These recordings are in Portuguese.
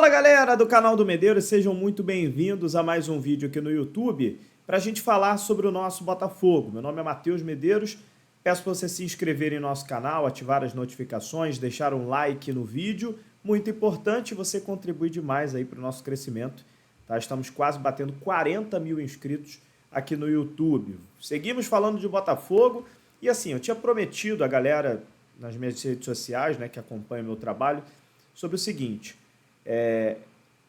Fala galera do canal do Medeiros, sejam muito bem-vindos a mais um vídeo aqui no YouTube para a gente falar sobre o nosso Botafogo. Meu nome é Matheus Medeiros, peço para você se inscrever em nosso canal, ativar as notificações, deixar um like no vídeo, muito importante, você contribui demais aí para o nosso crescimento, tá? Estamos quase batendo 40 mil inscritos aqui no YouTube. Seguimos falando de Botafogo e assim, eu tinha prometido a galera nas minhas redes sociais, né, que acompanha o meu trabalho, sobre o seguinte: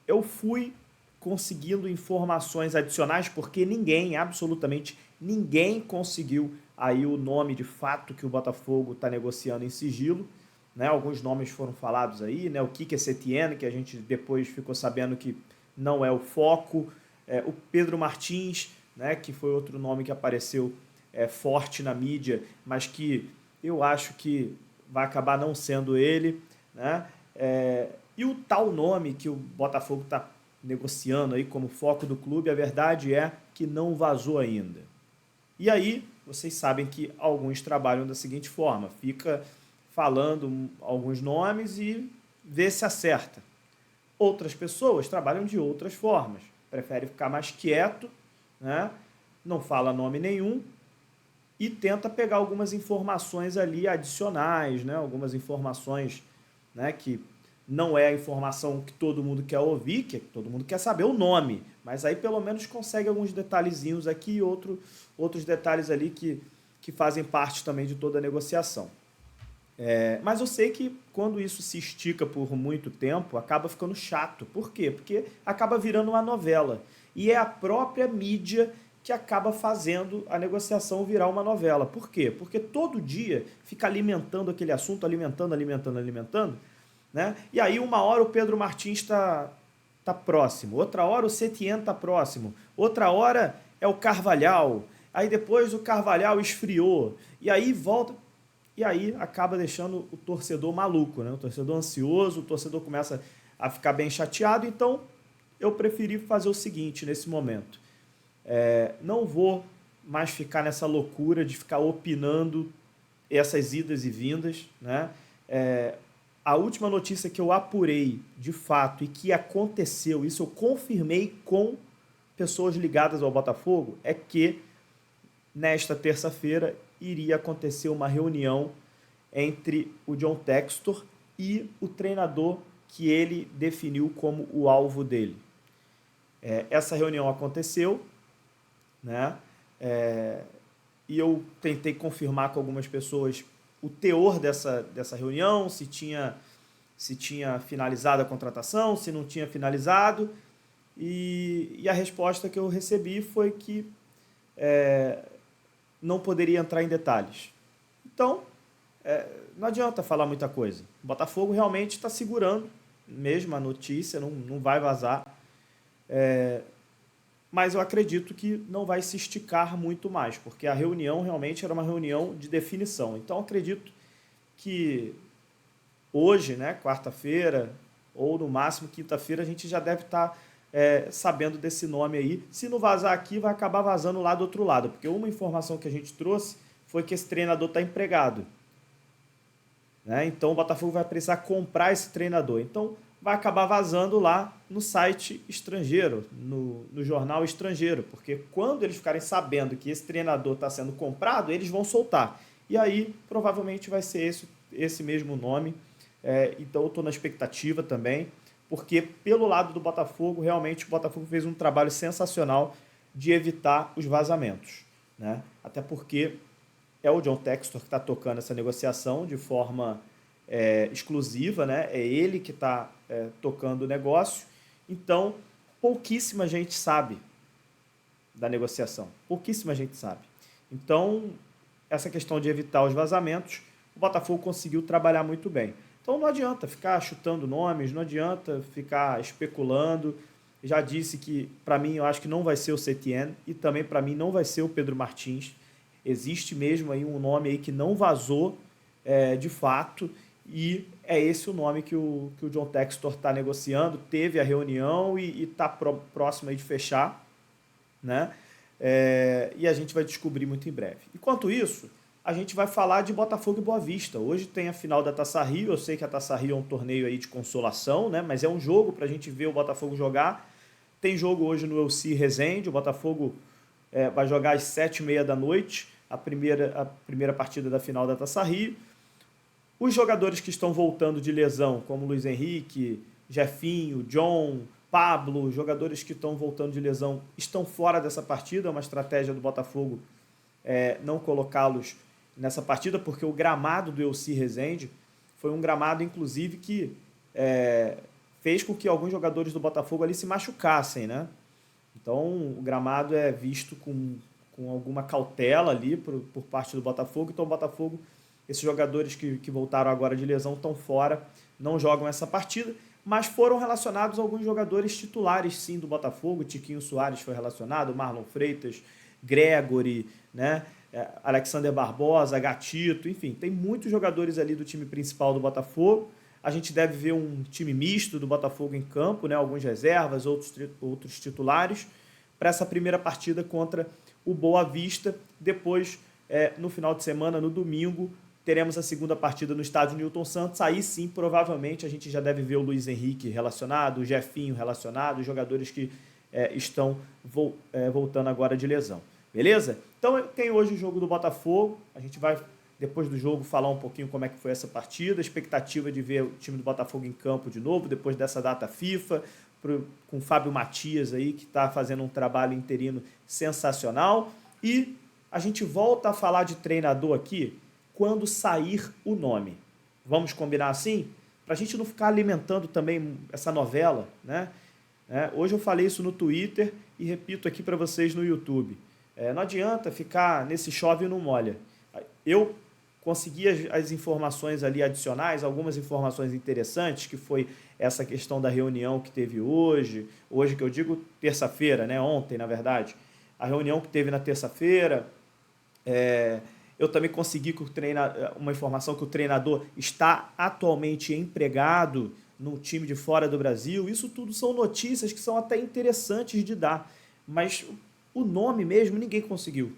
eu fui conseguindo informações adicionais porque ninguém, absolutamente ninguém conseguiu aí o nome de fato que o Botafogo está negociando em sigilo, né? Alguns nomes foram falados aí, né? O Kike Setien, que a gente depois ficou sabendo que não é o foco, o Pedro Martins, né? Que foi outro nome que apareceu forte na mídia, mas que eu acho que vai acabar não sendo ele, né? E o tal nome que o Botafogo está negociando aí como foco do clube, a verdade é que não vazou ainda. E aí, vocês sabem que alguns trabalham da seguinte forma: fica falando alguns nomes e vê se acerta. Outras pessoas trabalham de outras formas, preferem ficar mais quieto, né? Não fala nome nenhum e tenta pegar algumas informações ali adicionais, né? Algumas informações, né, que não é a informação que todo mundo quer ouvir, que todo mundo quer saber o nome, mas aí pelo menos consegue alguns detalhezinhos aqui e outros detalhes ali que fazem parte também de toda a negociação. Mas eu sei que quando isso se estica por muito tempo, acaba ficando chato. Por quê? Porque acaba virando uma novela. E é a própria mídia que acaba fazendo a negociação virar uma novela. Por quê? Porque todo dia fica alimentando aquele assunto, alimentando, né? E aí uma hora o Pedro Martins tá próximo, outra hora o Setien está próximo, outra hora é o Carvalhal, aí depois o Carvalhal esfriou, e aí volta, e aí acaba deixando o torcedor maluco, né? O torcedor ansioso, o torcedor começa a ficar bem chateado. Então eu preferi fazer o seguinte nesse momento: não vou mais ficar nessa loucura de ficar opinando essas idas e vindas, né? A última notícia que eu apurei de fato e que aconteceu, isso eu confirmei com pessoas ligadas ao Botafogo, é que nesta terça-feira iria acontecer uma reunião entre o John Textor e o treinador que ele definiu como o alvo dele. Essa reunião aconteceu, né? E eu tentei confirmar com algumas pessoas o teor dessa reunião, se tinha finalizado a contratação, se não tinha finalizado, e a resposta que eu recebi foi que não poderia entrar em detalhes. Então, não adianta falar muita coisa. O Botafogo realmente está segurando mesmo a notícia, não vai vazar, mas eu acredito que não vai se esticar muito mais, porque a reunião realmente era uma reunião de definição. Então, acredito que hoje, né, quarta-feira, ou no máximo quinta-feira, a gente já deve estar sabendo desse nome aí. Se não vazar aqui, vai acabar vazando lá do outro lado, porque uma informação que a gente trouxe foi que esse treinador está empregado, né? Então o Botafogo vai precisar comprar esse treinador. Então vai acabar vazando lá no site estrangeiro, no jornal estrangeiro, porque quando eles ficarem sabendo que esse treinador está sendo comprado, eles vão soltar. E aí provavelmente vai ser esse mesmo nome. Então eu estou na expectativa também, porque pelo lado do Botafogo, realmente o Botafogo fez um trabalho sensacional de evitar os vazamentos, né? Até porque é o John Textor que está tocando essa negociação de forma exclusiva, né? É ele que está tocando o negócio. Então, pouquíssima gente sabe da negociação. Pouquíssima gente sabe. Então, essa questão de evitar os vazamentos, o Botafogo conseguiu trabalhar muito bem. Então não adianta ficar chutando nomes, não adianta ficar especulando. Já disse que, para mim, eu acho que não vai ser o Setien e também, para mim, não vai ser o Pedro Martins. Existe mesmo aí um nome aí que não vazou de fato, e é esse o nome que o John Textor está negociando. Teve a reunião e está próximo aí de fechar, né? E a gente vai descobrir muito em breve. Enquanto isso, a gente vai falar de Botafogo e Boa Vista. Hoje tem a final da Taça Rio, eu sei que a Taça Rio é um torneio aí de consolação, né? Mas é um jogo para a gente ver o Botafogo jogar. Tem jogo hoje no Elci Resende, o Botafogo vai jogar às 7h30 da noite, a primeira partida da final da Taça Rio. Os jogadores que estão voltando de lesão, como Luiz Henrique, Jefinho, John, Pablo, jogadores que estão voltando de lesão, estão fora dessa partida. É uma estratégia do Botafogo não colocá-los nessa partida, porque o gramado do Elci Resende foi um gramado, inclusive, que fez com que alguns jogadores do Botafogo ali se machucassem, né? Então, o gramado é visto com alguma cautela ali por parte do Botafogo. Então, o Botafogo, esses jogadores que voltaram agora de lesão estão fora, não jogam essa partida, mas foram relacionados alguns jogadores titulares, sim, do Botafogo. Tiquinho Soares foi relacionado, Marlon Freitas, Gregory, né? Alexander Barbosa, Gatito, enfim, tem muitos jogadores ali do time principal do Botafogo. A gente deve ver um time misto do Botafogo em campo, né? Alguns reservas, outros titulares, para essa primeira partida contra o Boa Vista. Depois, no final de semana, no domingo, teremos a segunda partida no estádio Newton Santos. Aí sim, provavelmente, a gente já deve ver o Luiz Henrique relacionado, o Jefinho relacionado, os jogadores que estão voltando agora de lesão. Beleza? Então tem hoje o jogo do Botafogo. A gente vai, depois do jogo, falar um pouquinho como é que foi essa partida. A expectativa de ver o time do Botafogo em campo de novo, depois dessa data FIFA, com o Fábio Matias aí, que está fazendo um trabalho interino sensacional. E a gente volta a falar de treinador aqui quando sair o nome. Vamos combinar assim? Para a gente não ficar alimentando também essa novela, né? Hoje eu falei isso no Twitter e repito aqui para vocês no YouTube. Não adianta ficar nesse chove e não molha. Eu consegui as informações ali adicionais, algumas informações interessantes, que foi essa questão da reunião que teve hoje que eu digo terça-feira, né? Ontem, na verdade. A reunião que teve na terça-feira, eu também consegui uma informação que o treinador está atualmente empregado num time de fora do Brasil. Isso tudo são notícias que são até interessantes de dar, mas o nome mesmo ninguém conseguiu.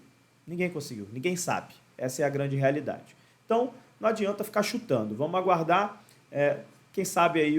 Ninguém sabe. Essa é a grande realidade. Então, não adianta ficar chutando. Vamos aguardar. Quem sabe aí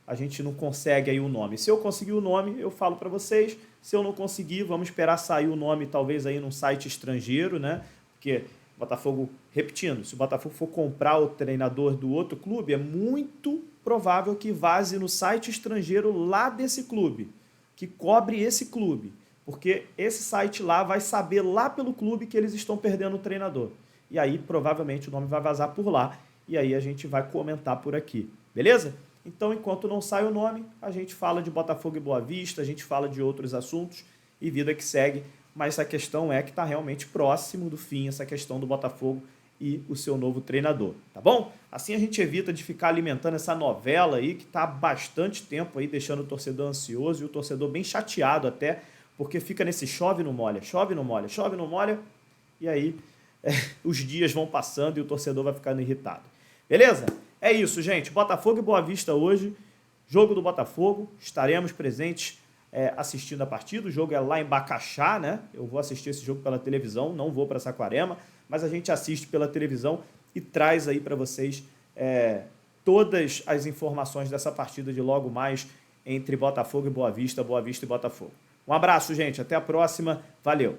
a gente não consegue aí o nome. Se eu conseguir o nome, eu falo para vocês. Se eu não conseguir, vamos esperar sair o nome talvez aí num site estrangeiro, né? Porque o Botafogo, repetindo, se o Botafogo for comprar o treinador do outro clube, é muito provável que vaze no site estrangeiro lá desse clube, que cobre esse clube. Porque esse site lá vai saber lá pelo clube que eles estão perdendo o treinador. E aí, provavelmente, o nome vai vazar por lá. E aí a gente vai comentar por aqui. Beleza? Então, enquanto não sai o nome, a gente fala de Botafogo e Boa Vista, a gente fala de outros assuntos e vida que segue. Mas a questão é que está realmente próximo do fim, essa questão do Botafogo e o seu novo treinador. Tá bom? Assim a gente evita de ficar alimentando essa novela aí que está há bastante tempo aí deixando o torcedor ansioso e o torcedor bem chateado até, porque fica nesse chove não molha, chove não molha, chove não molha, e aí os dias vão passando e o torcedor vai ficando irritado. Beleza? É isso, gente. Botafogo e Boa Vista hoje, jogo do Botafogo, estaremos presentes assistindo a partida. O jogo é lá em Bacaxá, né? Eu vou assistir esse jogo pela televisão, não vou para Saquarema, mas a gente assiste pela televisão e traz aí para vocês todas as informações dessa partida de logo mais entre Botafogo e Boa Vista e Botafogo. Um abraço, gente. Até a próxima. Valeu!